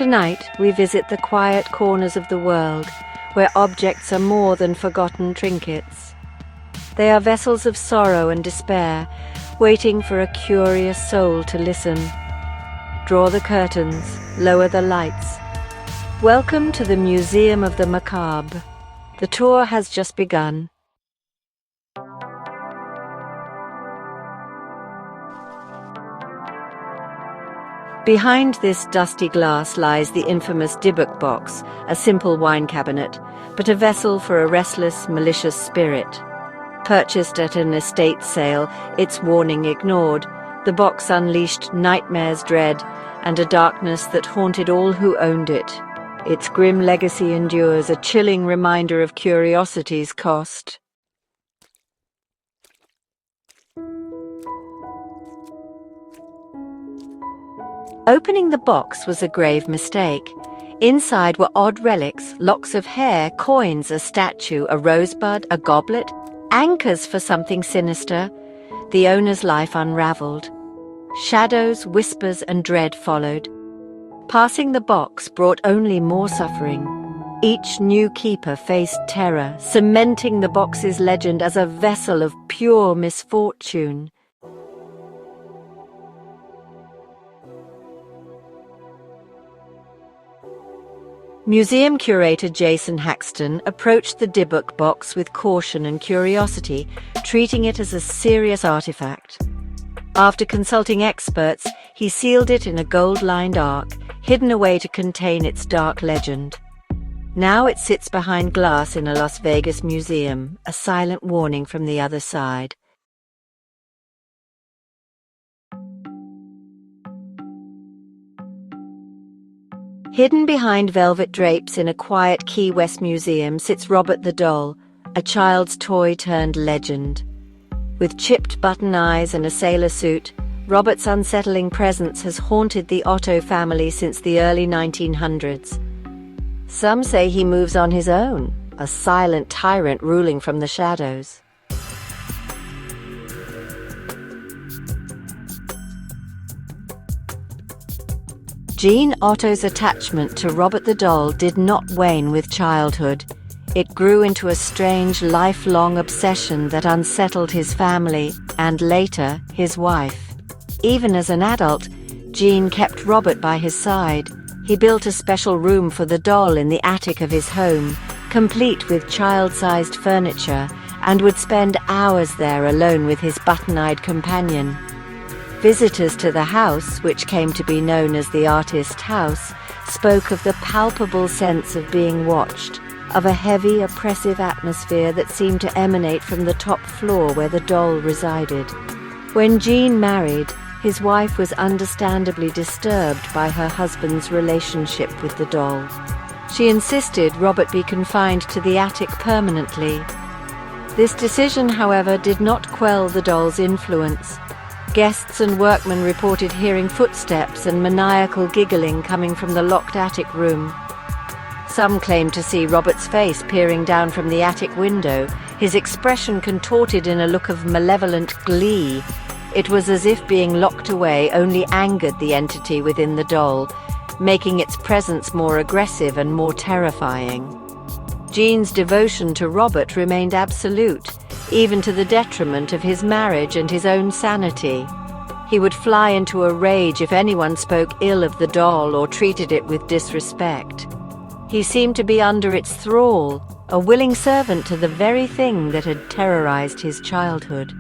Tonight, we visit the quiet corners of the world, where objects are more than forgotten trinkets. They are vessels of sorrow and despair, waiting for a curious soul to listen. Draw the curtains, lower the lights. Welcome to the Museum of the Macabre. The tour has just begun. Behind this dusty glass lies the infamous Dybbuk box, a simple wine cabinet, but a vessel for a restless, malicious spirit. Purchased at an estate sale, its warning ignored, the box unleashed nightmares dread and a darkness that haunted all who owned it. Its grim legacy endures, a chilling reminder of curiosity's cost. Opening the box was a grave mistake. Inside were odd relics, locks of hair, coins, a statue, a rosebud, a goblet, anchors for something sinister. The owner's life unraveled. Shadows, whispers, and dread followed. Passing the box brought only more suffering. Each new keeper faced terror, cementing the box's legend as a vessel of pure misfortune. Museum curator Jason Haxton approached the Dybbuk box with caution and curiosity, treating it as a serious artifact. After consulting experts, he sealed it in a gold-lined ark, hidden away to contain its dark legend. Now it sits behind glass in a Las Vegas museum, a silent warning from the other side. Hidden behind velvet drapes in a quiet Key West museum sits Robert the doll, a child's toy turned legend. With chipped button eyes and a sailor suit, Robert's unsettling presence has haunted the Otto family since the early 1900s. Some say he moves on his own, a silent tyrant ruling from the shadows. Jean Otto's attachment to Robert the doll did not wane with childhood. It grew into a strange, lifelong obsession that unsettled his family and, later, his wife. Even as an adult, Jean kept Robert by his side. He built a special room for the doll in the attic of his home, complete with child-sized furniture, and would spend hours there alone with his button-eyed companion. Visitors to the house, which came to be known as the Artist House, spoke of the palpable sense of being watched, of a heavy, oppressive atmosphere that seemed to emanate from the top floor where the doll resided. When Jean married, his wife was understandably disturbed by her husband's relationship with the doll. She insisted Robert be confined to the attic permanently. This decision, however, did not quell the doll's influence. Guests and workmen reported hearing footsteps and maniacal giggling coming from the locked attic room. Some claimed to see Robert's face peering down from the attic window, his expression contorted in a look of malevolent glee. It was as if being locked away only angered the entity within the doll, making its presence more aggressive and more terrifying. Jean's devotion to Robert remained absolute, even to the detriment of his marriage and his own sanity. He would fly into a rage if anyone spoke ill of the doll or treated it with disrespect. He seemed to be under its thrall, a willing servant to the very thing that had terrorized his childhood.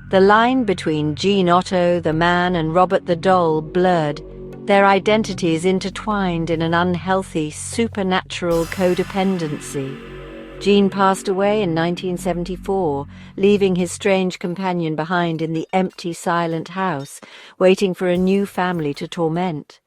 The line between Jean Otto, the man, and Robert the doll blurred, their identities intertwined in an unhealthy, supernatural codependency. Jean passed away in 1974, leaving his strange companion behind in the empty, silent house, waiting for a new family to torment.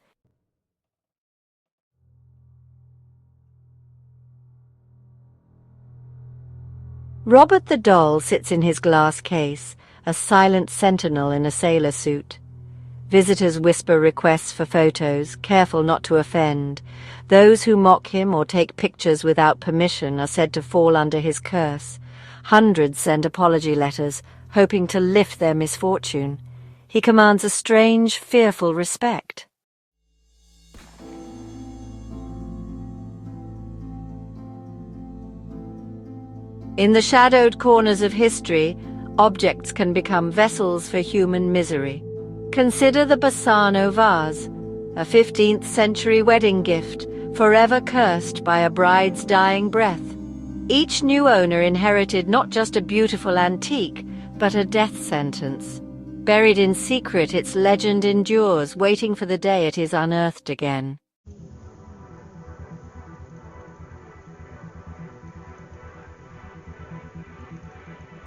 Robert the doll sits in his glass case, a silent sentinel in a sailor suit. Visitors whisper requests for photos, careful not to offend. Those who mock him or take pictures without permission are said to fall under his curse. Hundreds send apology letters, hoping to lift their misfortune. He commands a strange, fearful respect. In the shadowed corners of history, objects can become vessels for human misery. Consider the Bassano vase, a 15th century wedding gift, forever cursed by a bride's dying breath. Each new owner inherited not just a beautiful antique, but a death sentence. Buried in secret, its legend endures, waiting for the day it is unearthed again.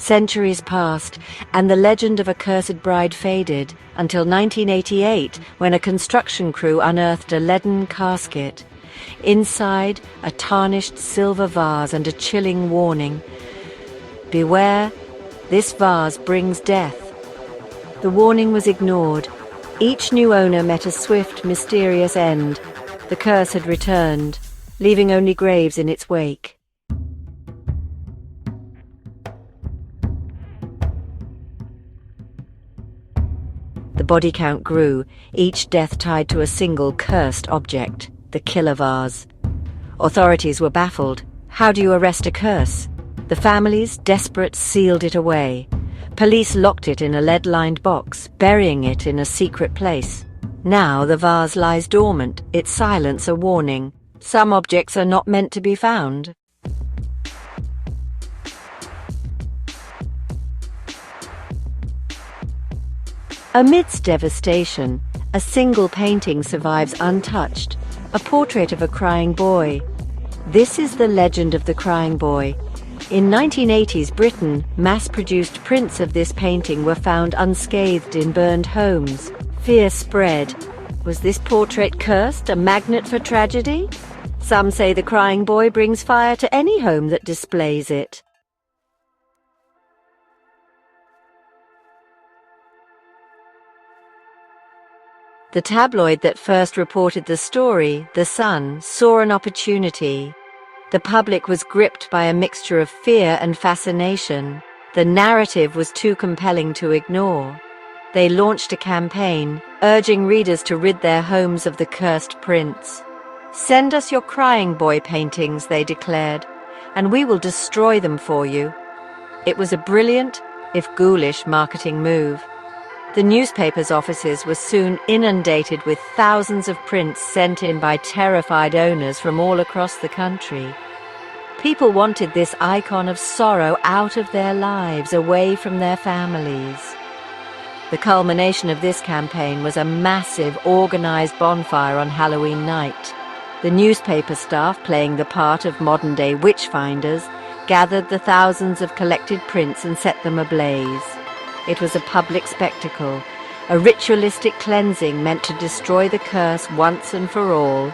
Centuries passed, and the legend of a cursed bride faded until 1988, when a construction crew unearthed a leaden casket. Inside, a tarnished silver vase and a chilling warning: "Beware, this vase brings death." The warning was ignored. Each new owner met a swift, mysterious end. The curse had returned, leaving only graves in its wake. The body count grew, each death tied to a single cursed object, the killer vase. Authorities were baffled. How do you arrest a curse? The families, desperate, sealed it away. Police locked it in a lead-lined box, burying it in a secret place. Now the vase lies dormant, its silence a warning. Some objects are not meant to be found. Amidst devastation, a single painting survives untouched, a portrait of a crying boy. This is the legend of the crying boy. In 1980s Britain, mass-produced prints of this painting were found unscathed in burned homes. Fear spread. Was this portrait cursed, a magnet for tragedy? Some say the crying boy brings fire to any home that displays it. The tabloid that first reported the story, The Sun, saw an opportunity. The public was gripped by a mixture of fear and fascination. The narrative was too compelling to ignore. They launched a campaign, urging readers to rid their homes of the cursed prints. "Send us your crying boy paintings," they declared, "and we will destroy them for you." It was a brilliant, if ghoulish, marketing move. The newspapers' offices were soon inundated with thousands of prints sent in by terrified owners from all across the country. People wanted this icon of sorrow out of their lives, away from their families. The culmination of this campaign was a massive, organized bonfire on Halloween night. The newspaper staff, playing the part of modern-day witch-finders, gathered the thousands of collected prints and set them ablaze. It was a public spectacle, a ritualistic cleansing meant to destroy the curse once and for all.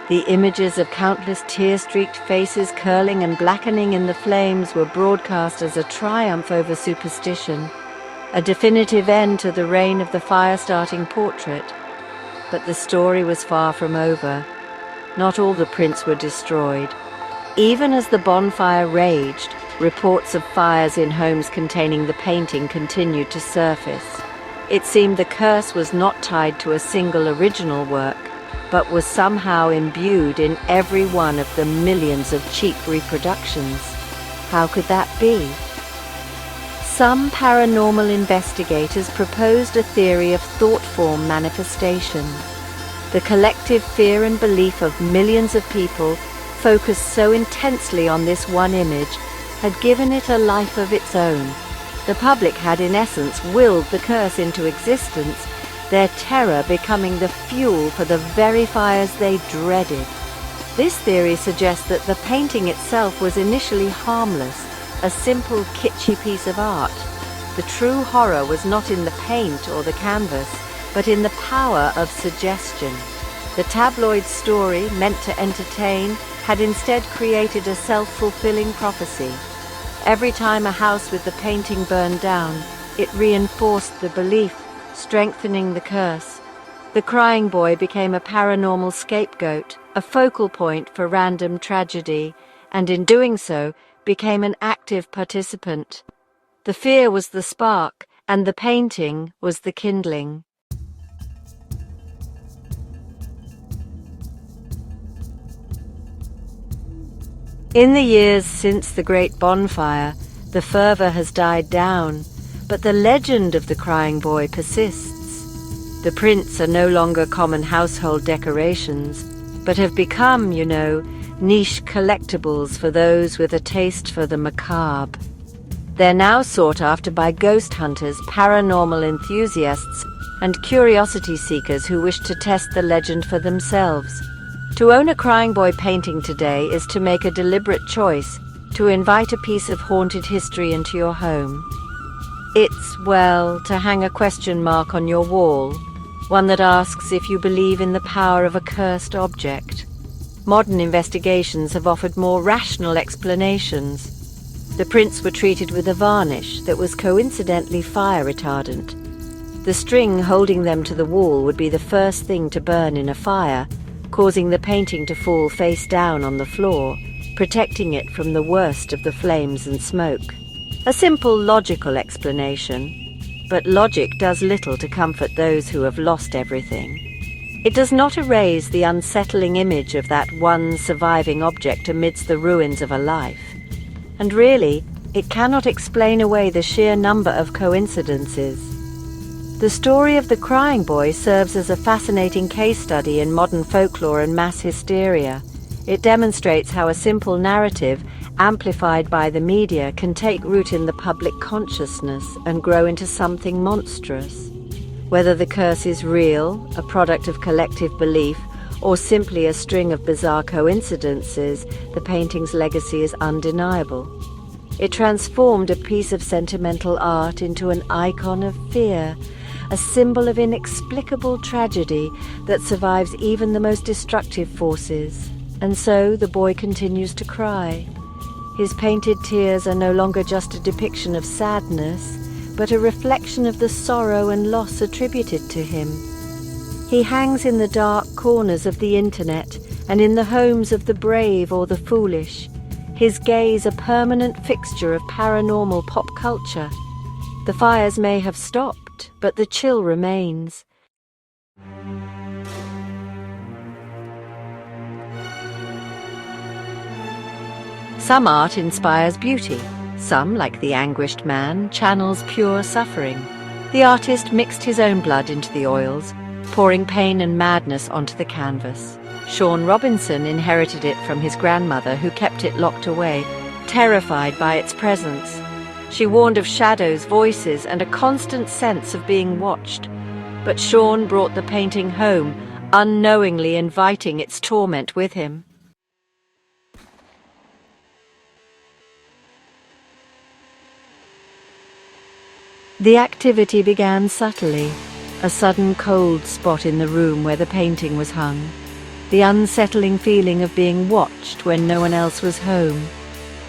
The images of countless tear-streaked faces curling and blackening in the flames were broadcast as a triumph over superstition, a definitive end to the reign of the fire-starting portrait. But the story was far from over. Not all the prints were destroyed. Even as the bonfire raged, reports of fires in homes containing the painting continued to surface. It seemed the curse was not tied to a single original work, but was somehow imbued in every one of the millions of cheap reproductions. How could that be? Some paranormal investigators proposed a theory of thought-form manifestation. The collective fear and belief of millions of people, focused so intensely on this one image, had given it a life of its own. The public had in essence willed the curse into existence, their terror becoming the fuel for the very fires they dreaded. This theory suggests that the painting itself was initially harmless, a simple kitschy piece of art. The true horror was not in the paint or the canvas, but in the power of suggestion. The tabloid story, meant to entertain, had instead created a self-fulfilling prophecy. Every time a house with the painting burned down, it reinforced the belief, strengthening the curse. The crying boy became a paranormal scapegoat, a focal point for random tragedy, and in doing so, became an active participant. The fear was the spark, and the painting was the kindling. In the years since the great bonfire, the fervor has died down, but the legend of the crying boy persists. The prints are no longer common household decorations, but have become, niche collectibles for those with a taste for the macabre. They're now sought after by ghost hunters, paranormal enthusiasts, and curiosity seekers who wish to test the legend for themselves. To own a crying boy painting today is to make a deliberate choice to invite a piece of haunted history into your home. It's, to hang a question mark on your wall, one that asks if you believe in the power of a cursed object. Modern investigations have offered more rational explanations. The prints were treated with a varnish that was coincidentally fire retardant. The string holding them to the wall would be the first thing to burn in a fire, causing the painting to fall face down on the floor, protecting it from the worst of the flames and smoke. A simple logical explanation, but logic does little to comfort those who have lost everything. It does not erase the unsettling image of that one surviving object amidst the ruins of a life. And really, it cannot explain away the sheer number of coincidences. The story of the crying boy serves as a fascinating case study in modern folklore and mass hysteria. It demonstrates how a simple narrative, amplified by the media, can take root in the public consciousness and grow into something monstrous. Whether the curse is real, a product of collective belief, or simply a string of bizarre coincidences, the painting's legacy is undeniable. It transformed a piece of sentimental art into an icon of fear, a symbol of inexplicable tragedy that survives even the most destructive forces. And so the boy continues to cry. His painted tears are no longer just a depiction of sadness, but a reflection of the sorrow and loss attributed to him. He hangs in the dark corners of the internet and in the homes of the brave or the foolish, his gaze a permanent fixture of paranormal pop culture. The fires may have stopped, but the chill remains. Some art inspires beauty. Some, like the anguished man, channels pure suffering. The artist mixed his own blood into the oils, pouring pain and madness onto the canvas. Sean Robinson inherited it from his grandmother, who kept it locked away, terrified by its presence. She warned of shadows, voices, and a constant sense of being watched. But Sean brought the painting home, unknowingly inviting its torment with him. The activity began subtly, a sudden cold spot in the room where the painting was hung, the unsettling feeling of being watched when no one else was home.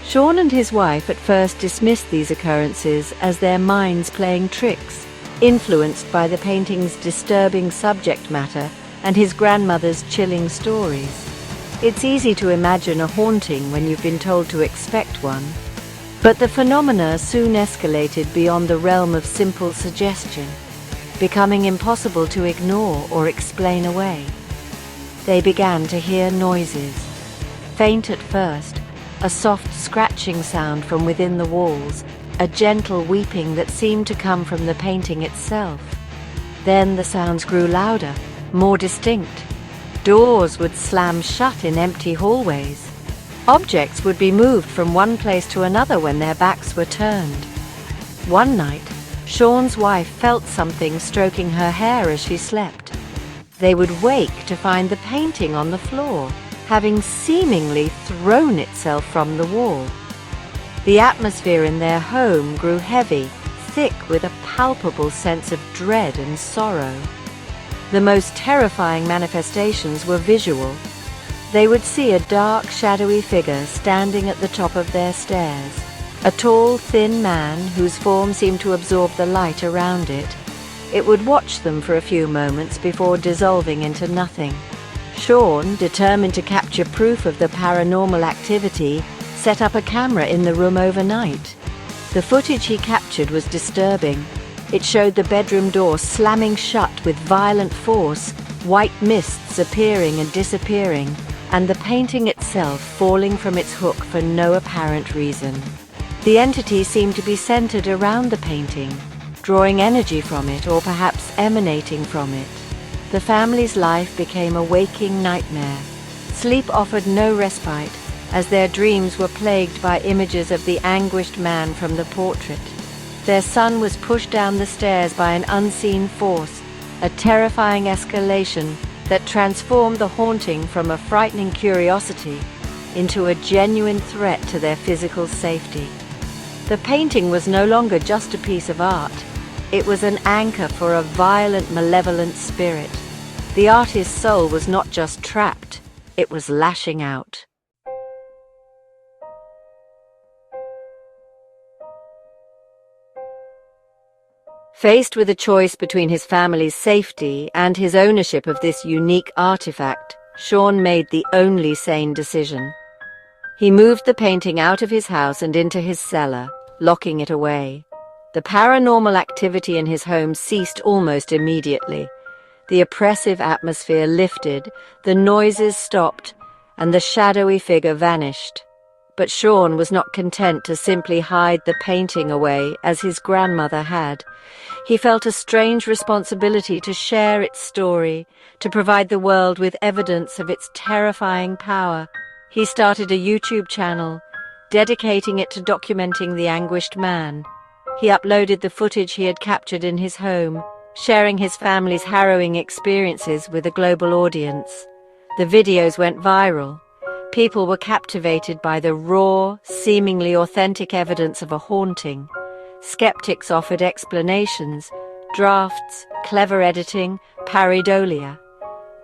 Sean and his wife at first dismissed these occurrences as their minds playing tricks, influenced by the painting's disturbing subject matter and his grandmother's chilling stories. It's easy to imagine a haunting when you've been told to expect one. But the phenomena soon escalated beyond the realm of simple suggestion, becoming impossible to ignore or explain away. They began to hear noises. Faint at first, a soft scratching sound from within the walls, a gentle weeping that seemed to come from the painting itself. Then the sounds grew louder, more distinct. Doors would slam shut in empty hallways. Objects would be moved from one place to another when their backs were turned. One night, Sean's wife felt something stroking her hair as she slept. They would wake to find the painting on the floor, having seemingly thrown itself from the wall. The atmosphere in their home grew heavy, thick with a palpable sense of dread and sorrow. The most terrifying manifestations were visual. They would see a dark, shadowy figure standing at the top of their stairs, a tall, thin man whose form seemed to absorb the light around it. It would watch them for a few moments before dissolving into nothing. Sean, determined to capture proof of the paranormal activity, set up a camera in the room overnight. The footage he captured was disturbing. It showed the bedroom door slamming shut with violent force, white mists appearing and disappearing, and the painting itself falling from its hook for no apparent reason. The entity seemed to be centered around the painting, drawing energy from it or perhaps emanating from it. The family's life became a waking nightmare. Sleep offered no respite, as their dreams were plagued by images of the anguished man from the portrait. Their son was pushed down the stairs by an unseen force, a terrifying escalation that transformed the haunting from a frightening curiosity into a genuine threat to their physical safety. The painting was no longer just a piece of art. It was an anchor for a violent, malevolent spirit. The artist's soul was not just trapped, it was lashing out. Faced with a choice between his family's safety and his ownership of this unique artifact, Sean made the only sane decision. He moved the painting out of his house and into his cellar, locking it away. The paranormal activity in his home ceased almost immediately. The oppressive atmosphere lifted, the noises stopped, and the shadowy figure vanished. But Sean was not content to simply hide the painting away as his grandmother had. He felt a strange responsibility to share its story, to provide the world with evidence of its terrifying power. He started a YouTube channel, dedicating it to documenting the anguished man. He uploaded the footage he had captured in his home, sharing his family's harrowing experiences with a global audience. The videos went viral. People were captivated by the raw, seemingly authentic evidence of a haunting. Skeptics offered explanations, drafts, clever editing, pareidolia.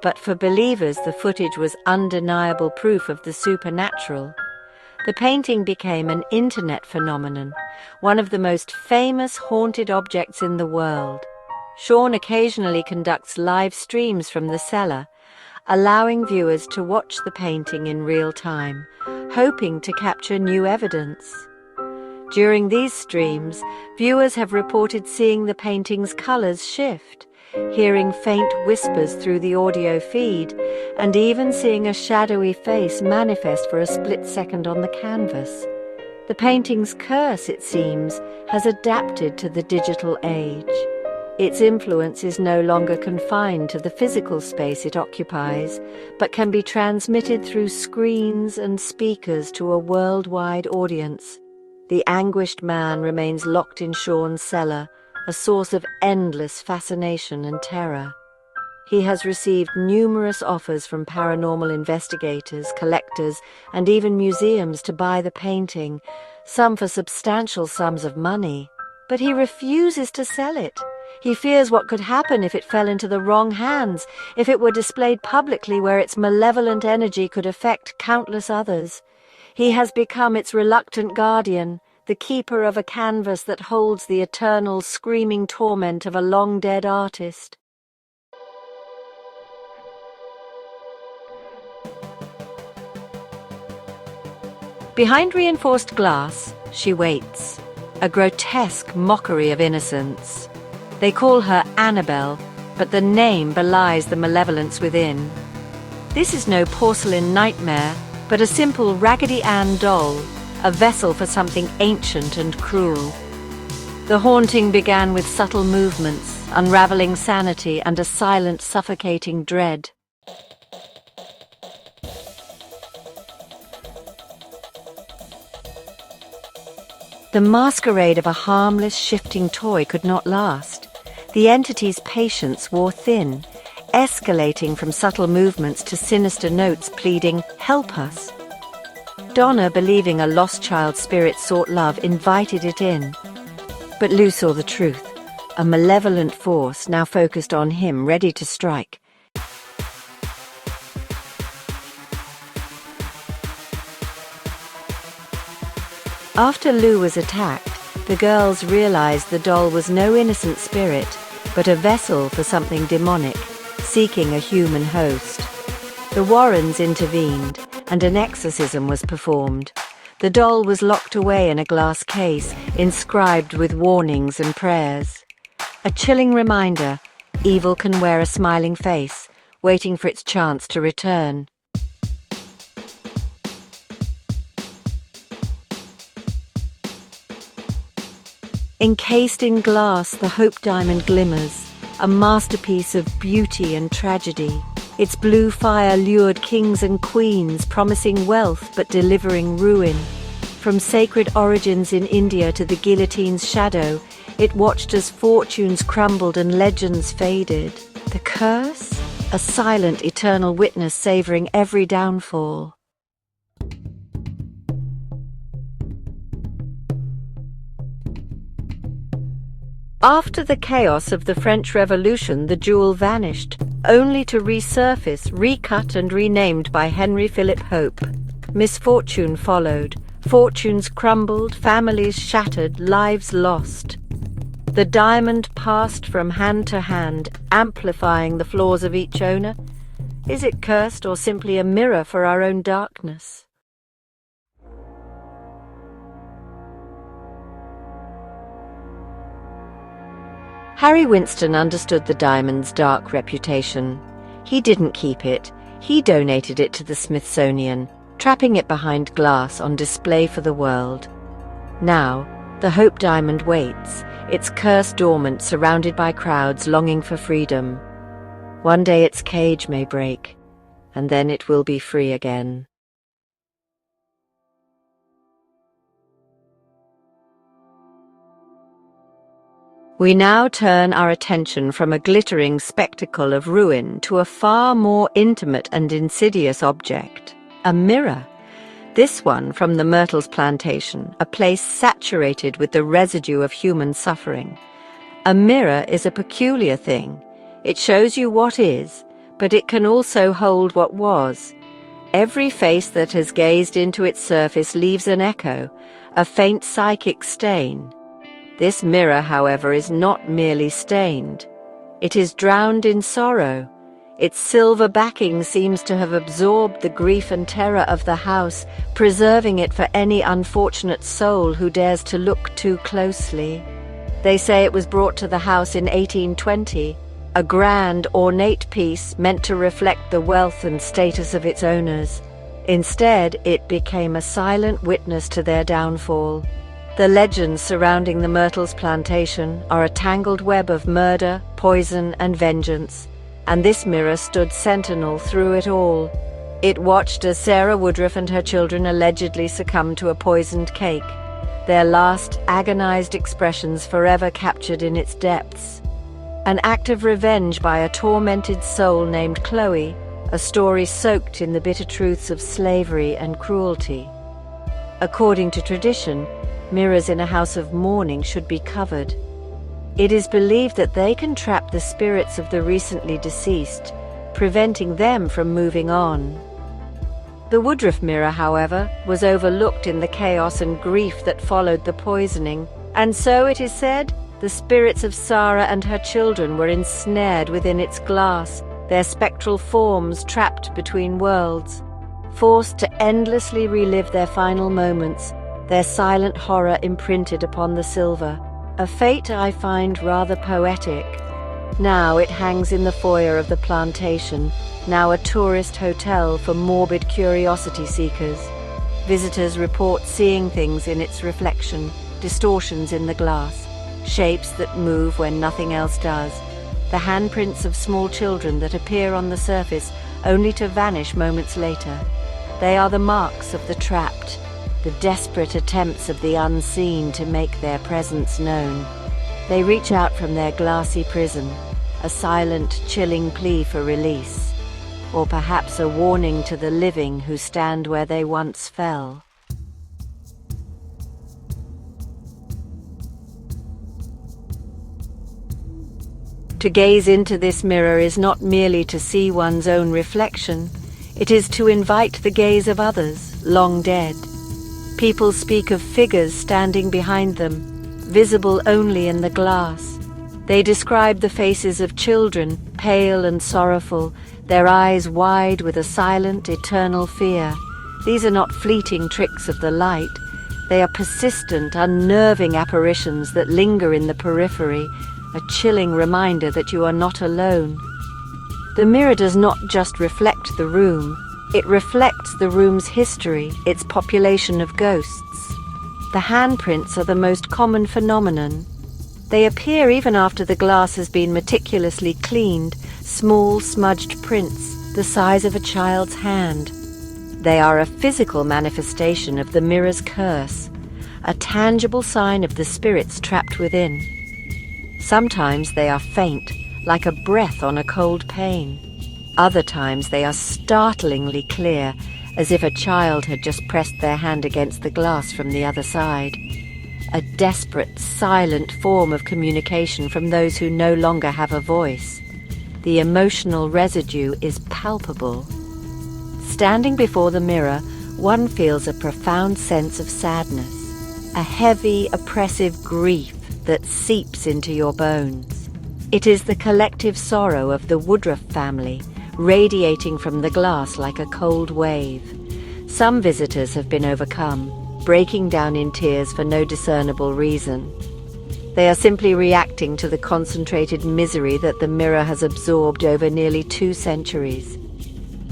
But for believers, the footage was undeniable proof of the supernatural. The painting became an internet phenomenon, one of the most famous haunted objects in the world. Sean occasionally conducts live streams from the cellar, allowing viewers to watch the painting in real time, hoping to capture new evidence. During these streams, viewers have reported seeing the painting's colors shift, hearing faint whispers through the audio feed, and even seeing a shadowy face manifest for a split second on the canvas. The painting's curse, it seems, has adapted to the digital age. Its influence is no longer confined to the physical space it occupies, but can be transmitted through screens and speakers to a worldwide audience. The anguished man remains locked in Sean's cellar, a source of endless fascination and terror. He has received numerous offers from paranormal investigators, collectors, and even museums to buy the painting, some for substantial sums of money. But he refuses to sell it. He fears what could happen if it fell into the wrong hands, if it were displayed publicly where its malevolent energy could affect countless others. He has become its reluctant guardian, the keeper of a canvas that holds the eternal screaming torment of a long-dead artist. Behind reinforced glass, she waits, a grotesque mockery of innocence. They call her Annabelle, but the name belies the malevolence within. This is no porcelain nightmare, but a simple Raggedy Ann doll, a vessel for something ancient and cruel. The haunting began with subtle movements, unraveling sanity and a silent, suffocating dread. The masquerade of a harmless, shifting toy could not last. The entity's patience wore thin, escalating from subtle movements to sinister notes pleading, "Help us." Donna, believing a lost child's spirit sought love, invited it in. But Lou saw the truth, a malevolent force now focused on him, ready to strike. After Lou was attacked, the girls realized the doll was no innocent spirit, but a vessel for something demonic, seeking a human host. The Warrens intervened, and an exorcism was performed. The doll was locked away in a glass case, inscribed with warnings and prayers. A chilling reminder, evil can wear a smiling face, waiting for its chance to return. Encased in glass, the Hope Diamond glimmers, a masterpiece of beauty and tragedy. Its blue fire lured kings and queens, promising wealth but delivering ruin. From sacred origins in India to the guillotine's shadow, it watched as fortunes crumbled and legends faded. The curse? A silent, eternal witness savoring every downfall. After the chaos of the French Revolution, the jewel vanished, only to resurface, recut and renamed by Henry Philip Hope. Misfortune followed. Fortunes crumbled, families shattered, lives lost. The diamond passed from hand to hand, amplifying the flaws of each owner. Is it cursed or simply a mirror for our own darkness? Harry Winston understood the diamond's dark reputation. He didn't keep it. He donated it to the Smithsonian, trapping it behind glass on display for the world. Now, the Hope Diamond waits, its curse dormant, surrounded by crowds longing for freedom. One day its cage may break, and then it will be free again. We now turn our attention from a glittering spectacle of ruin to a far more intimate and insidious object, a mirror. This one from the Myrtles plantation, a place saturated with the residue of human suffering. A mirror is a peculiar thing. It shows you what is, but it can also hold what was. Every face that has gazed into its surface leaves an echo, a faint psychic stain. This mirror, however, is not merely stained. It is drowned in sorrow. Its silver backing seems to have absorbed the grief and terror of the house, preserving it for any unfortunate soul who dares to look too closely. They say it was brought to the house in 1820, a grand, ornate piece meant to reflect the wealth and status of its owners. Instead, it became a silent witness to their downfall. The legends surrounding the Myrtles plantation are a tangled web of murder, poison, and vengeance, and this mirror stood sentinel through it all. It watched as Sarah Woodruff and her children allegedly succumbed to a poisoned cake, their last agonized expressions forever captured in its depths. An act of revenge by a tormented soul named Chloe, a story soaked in the bitter truths of slavery and cruelty. According to tradition, mirrors in a house of mourning should be covered. It is believed that they can trap the spirits of the recently deceased, preventing them from moving on. The Woodruff mirror, however, was overlooked in the chaos and grief that followed the poisoning, and so it is said, the spirits of Sarah and her children were ensnared within its glass, their spectral forms trapped between worlds, forced to endlessly relive their final moments, their silent horror imprinted upon the silver, a fate I find rather poetic. Now it hangs in the foyer of the plantation, now a tourist hotel for morbid curiosity seekers. Visitors report seeing things in its reflection, distortions in the glass, shapes that move when nothing else does, the handprints of small children that appear on the surface only to vanish moments later. They are the marks of the trapped, the desperate attempts of the unseen to make their presence known. They reach out from their glassy prison, a silent, chilling plea for release, or perhaps a warning to the living who stand where they once fell. To gaze into this mirror is not merely to see one's own reflection, it is to invite the gaze of others, long dead. People speak of figures standing behind them, visible only in the glass. They describe the faces of children, pale and sorrowful, their eyes wide with a silent, eternal fear. These are not fleeting tricks of the light. They are persistent, unnerving apparitions that linger in the periphery, a chilling reminder that you are not alone. The mirror does not just reflect the room, it reflects the room's history, its population of ghosts. The handprints are the most common phenomenon, They appear even after the glass has been meticulously cleaned, small smudged prints the size of a child's hand. They are a physical manifestation of the mirror's curse, a tangible sign of the spirits trapped within. Sometimes they are faint, like a breath on a cold pane. Other times they are startlingly clear, as if a child had just pressed their hand against the glass from the other side. A desperate, silent form of communication from those who no longer have a voice. The emotional residue is palpable. Standing before the mirror, one feels a profound sense of sadness, a heavy, oppressive grief that seeps into your bones. It is the collective sorrow of the Woodruff family, radiating from the glass like a cold wave. Some visitors have been overcome, breaking down in tears for no discernible reason. They are simply reacting to the concentrated misery that the mirror has absorbed over nearly 2 centuries.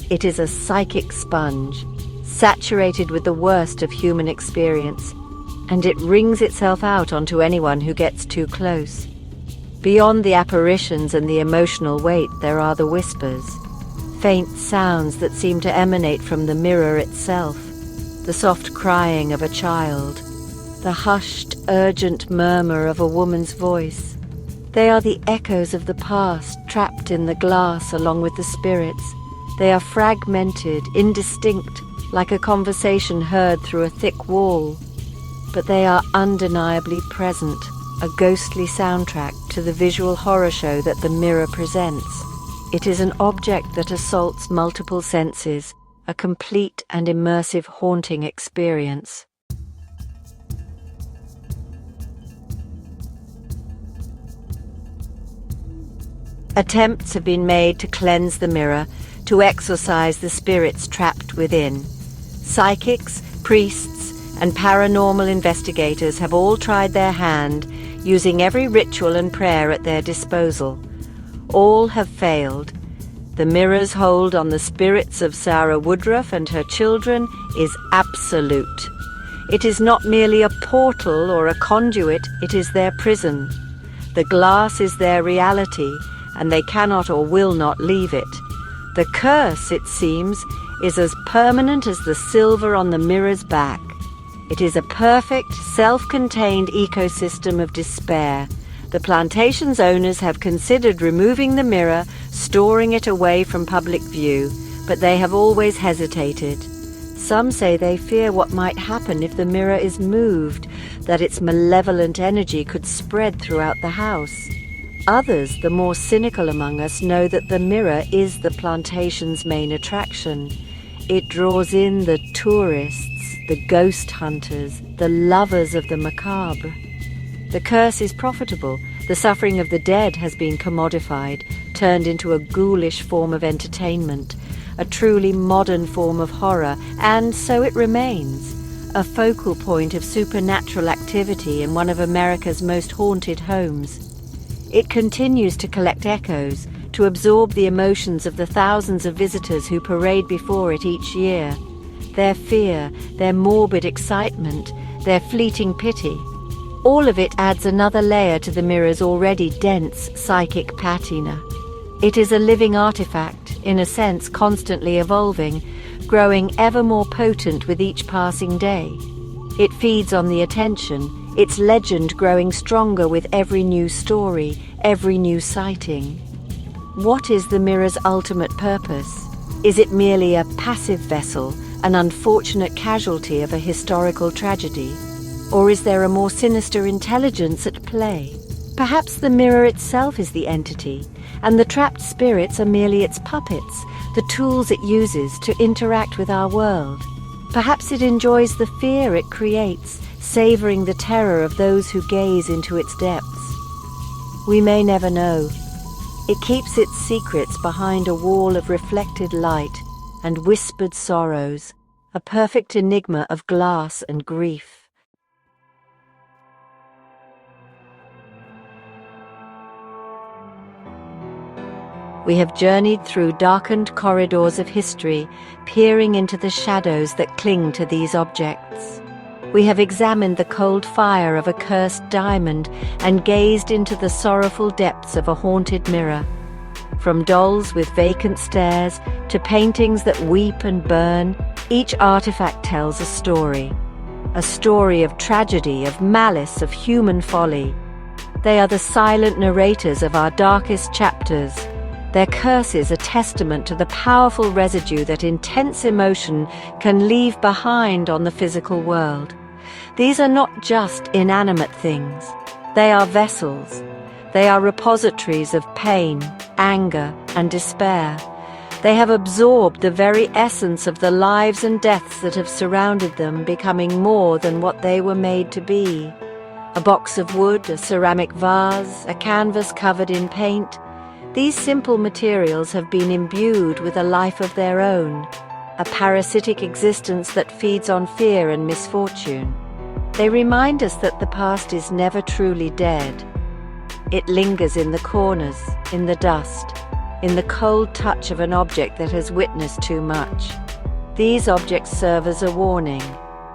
It is a psychic sponge, saturated with the worst of human experience, and it wrings itself out onto anyone who gets too close. Beyond the apparitions and the emotional weight, there are the whispers, faint sounds that seem to emanate from the mirror itself, the soft crying of a child, the hushed, urgent murmur of a woman's voice. They are the echoes of the past, trapped in the glass along with the spirits. They are fragmented, indistinct, like a conversation heard through a thick wall. But they are undeniably present, a ghostly soundtrack to the visual horror show that the mirror presents. It is an object that assaults multiple senses, a complete and immersive haunting experience. Attempts have been made to cleanse the mirror, to exorcise the spirits trapped within. Psychics, priests, and paranormal investigators have all tried their hand, using every ritual and prayer at their disposal. All have failed. The mirror's hold on the spirits of Sarah Woodruff and her children is absolute. It is not merely a portal or a conduit, it is their prison. The glass is their reality, and they cannot or will not leave it. The curse, it seems, is as permanent as the silver on the mirror's back. It is a perfect, self-contained ecosystem of despair. The plantation's owners have considered removing the mirror, storing it away from public view, but they have always hesitated. Some say they fear what might happen if the mirror is moved, that its malevolent energy could spread throughout the house. Others, the more cynical among us, know that the mirror is the plantation's main attraction. It draws in the tourists, the ghost hunters, the lovers of the macabre. The curse is profitable. The suffering of the dead has been commodified, turned into a ghoulish form of entertainment, a truly modern form of horror, and so it remains, a focal point of supernatural activity in one of America's most haunted homes. It continues to collect echoes, to absorb the emotions of the thousands of visitors who parade before it each year. Their fear, their morbid excitement, their fleeting pity. All of it adds another layer to the mirror's already dense psychic patina. It is a living artifact, in a sense constantly evolving, growing ever more potent with each passing day. It feeds on the attention, its legend growing stronger with every new story, every new sighting. What is the mirror's ultimate purpose? Is it merely a passive vessel, an unfortunate casualty of a historical tragedy? Or is there a more sinister intelligence at play? Perhaps the mirror itself is the entity, and the trapped spirits are merely its puppets, the tools it uses to interact with our world. Perhaps it enjoys the fear it creates, savoring the terror of those who gaze into its depths. We may never know. It keeps its secrets behind a wall of reflected light and whispered sorrows, a perfect enigma of glass and grief. We have journeyed through darkened corridors of history, peering into the shadows that cling to these objects. We have examined the cold fire of a cursed diamond and gazed into the sorrowful depths of a haunted mirror. From dolls with vacant stares to paintings that weep and burn, each artifact tells a story of tragedy, of malice, of human folly. They are the silent narrators of our darkest chapters. Their curses a testament to the powerful residue that intense emotion can leave behind on the physical world. These are not just inanimate things. They are vessels. They are repositories of pain, anger, and despair. They have absorbed the very essence of the lives and deaths that have surrounded them, becoming more than what they were made to be. A box of wood, a ceramic vase, a canvas covered in paint. These simple materials have been imbued with a life of their own, a parasitic existence that feeds on fear and misfortune. They remind us that the past is never truly dead. It lingers in the corners, in the dust, in the cold touch of an object that has witnessed too much. These objects serve as a warning.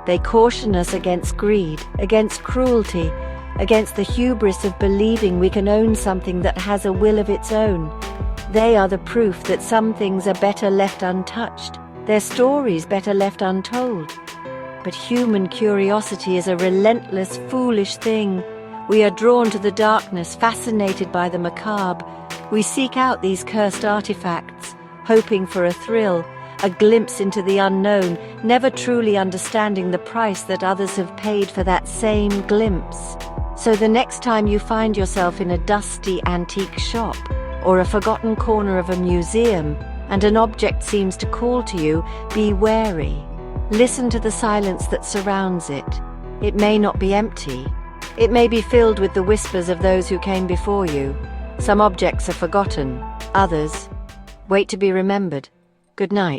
They caution us against greed, against cruelty, against the hubris of believing we can own something that has a will of its own. They are the proof that some things are better left untouched, their stories better left untold. But human curiosity is a relentless, foolish thing. We are drawn to the darkness, fascinated by the macabre. We seek out these cursed artifacts, hoping for a thrill, a glimpse into the unknown, never truly understanding the price that others have paid for that same glimpse. So the next time you find yourself in a dusty antique shop or a forgotten corner of a museum and an object seems to call to you, be wary. Listen to the silence that surrounds it. It may not be empty. It may be filled with the whispers of those who came before you. Some objects are forgotten, others wait to be remembered. Good night.